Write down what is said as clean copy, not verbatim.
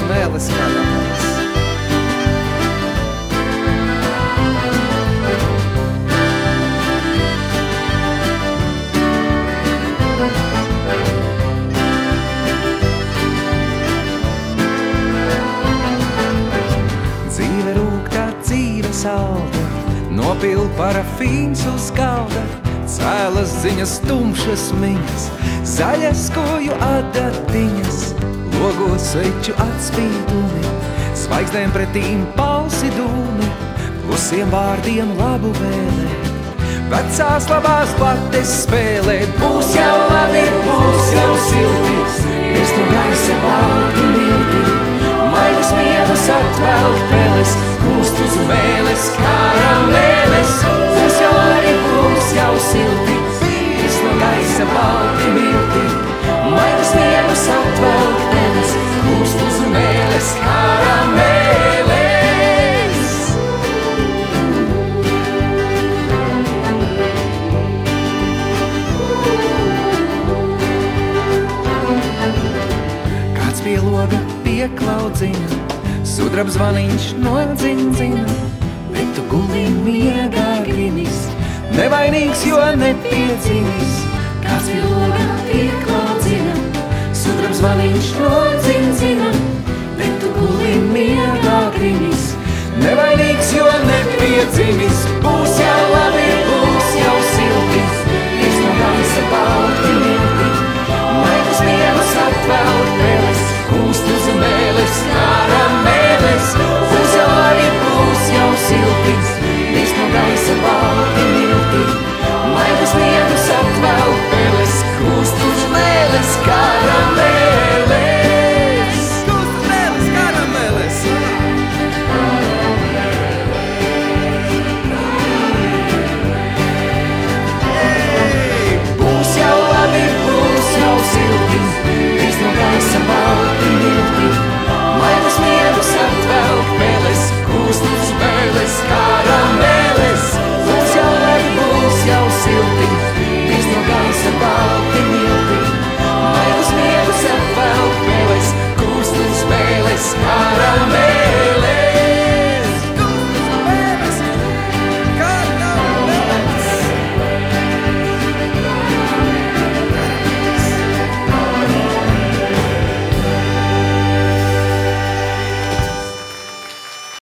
mēlis kādams. Dzīve rūgtā, dzīve salda, nopil parafīns uz galda, cēlas ziņas, tumšas miņas, zaļas koju adatiņas, logos sveču atspīdumi, zvaigznēm pretīm palsi dūmi, klusiem vārdiem labu vēlē, vecās labās blates spēlē. Būs jau labi, būs jau silti, virs no gaisa balti milti, maļus miedus atvelk peles, kūst uz mēles karameles. Būs jau labi, būs jau silti, virs no gaisa balti milti, maļus miedus atvelk peles, kūst uz mēles karameles. Kāds pie loga pieklaudzina, sudraba zvaniņš nodzindzina, bet tu gulī miegā grinis, nevainīgs, jo nepiedzimis. Kāds pie loga pieklaudzina, sudraba zvaniņš nodzindzina, bet tu gulī miegā grinis, nevainīgs, jo nepiedzimis. Būs jau labi,